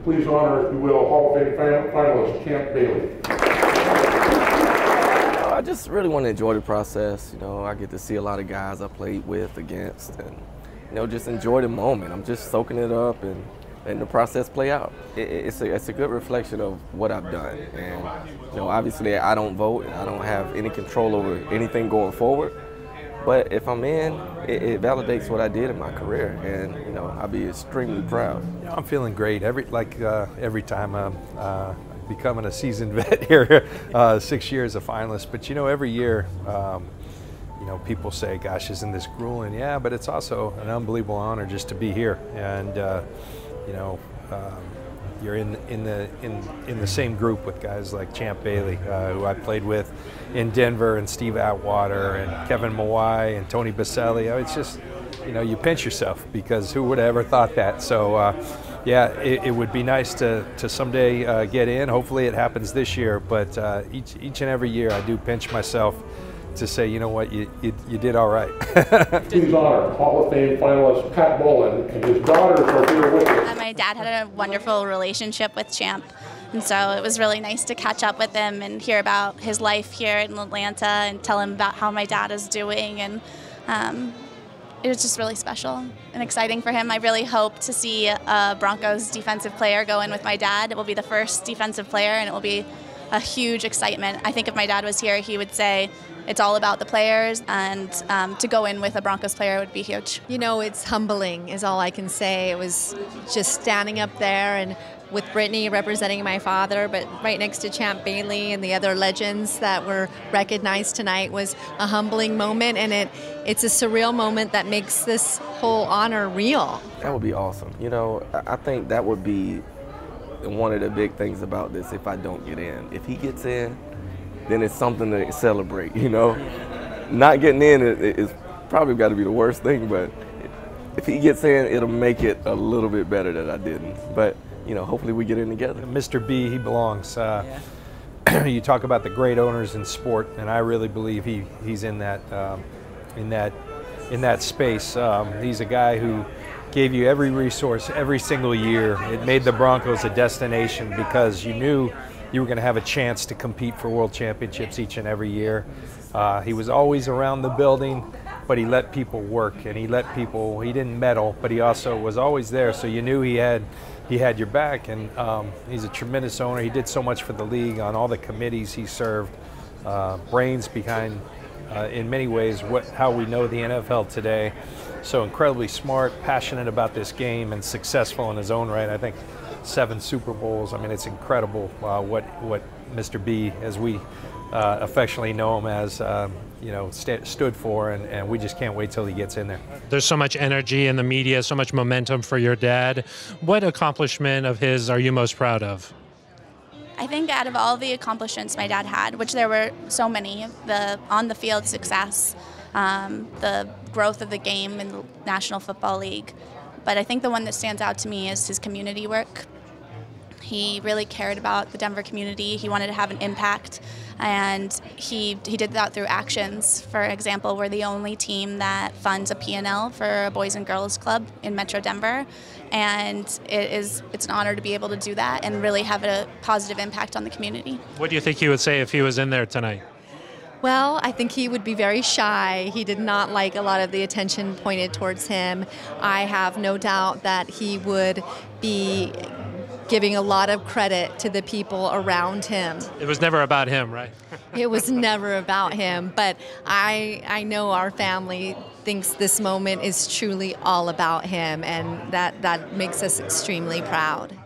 Please honor, if you will, Hall of Fame finalist Champ Bailey. I just really want to enjoy the process. I get to see a lot of guys I played with, against, and just enjoy the moment. I'm just soaking it up and letting the process play out. It's a good reflection of what I've done. And obviously I don't vote. I don't have any control over anything going forward. But if I'm in, it validates what I did in my career, and I'll be extremely proud. I'm feeling great. Every time I'm becoming a seasoned vet here, 6 years a finalist. But every year, people say, "Gosh, isn't this grueling?" Yeah, but it's also an unbelievable honor just to be here, and you're in the same group with guys like Champ Bailey, who I played with in Denver, and Steve Atwater, and Kevin Mawai, and Tony Baselli. It's just, you pinch yourself, because who would have ever thought that? So, yeah, it would be nice to someday get in. Hopefully it happens this year, but each and every year I do pinch myself to say, you know what, you did all right. Please honor Hall of Fame finalist Pat Bowlen, and his daughters are here with us. My dad had a wonderful relationship with Champ, and so it was really nice to catch up with him and hear about his life here in Atlanta and tell him about how my dad is doing, and it was just really special and exciting for him. I really hope to see a Broncos defensive player go in with my dad. It will be the first defensive player, and it will be a huge excitement. I think if my dad was here, he would say it's all about the players, and to go in with a Broncos player would be huge. It's humbling is all I can say. It was just standing up there and with Brittany representing my father, but right next to Champ Bailey and the other legends that were recognized tonight was a humbling moment, and it's a surreal moment that makes this whole honor real. That would be awesome. I think that would be one of the big things about this if I don't get in. If he gets in, then it's something to celebrate, Not getting in is probably got to be the worst thing, but if he gets in, it'll make it a little bit better that I didn't. But, hopefully we get in together. Mr. B, he belongs. You talk about the great owners in sport, and I really believe he's in that space. He's a guy who gave you every resource every single year. It made the Broncos a destination because you knew you were going to have a chance to compete for world championships each and every year. He was always around the building, but he let people work, and he didn't meddle, but he also was always there, so you knew he had your back. And he's a tremendous owner. He did so much for the league on all the committees he served. Brains behind, in many ways, how we know the NFL today. So incredibly smart, passionate about this game, and successful in his own right. I think 7 Super Bowls. I mean, it's incredible what Mr. B, as we affectionately know him as, stood for, and we just can't wait till he gets in there. There's so much energy in the media, so much momentum for your dad. What accomplishment of his are you most proud of? I think out of all the accomplishments my dad had, which there were so many, the on-the-field success, the growth of the game in the National Football League, but I think the one that stands out to me is his community work. He really cared about the Denver community. He wanted to have an impact, and he did that through actions. For example, we're the only team that funds a P&L for a Boys and Girls Club in Metro Denver, and it's an honor to be able to do that and really have a positive impact on the community. What do you think he would say if he was in there tonight? Well, I think he would be very shy. He did not like a lot of the attention pointed towards him. I have no doubt that he would be giving a lot of credit to the people around him. It was never about him, right? It was never about him, but I know our family thinks this moment is truly all about him, and that makes us extremely proud.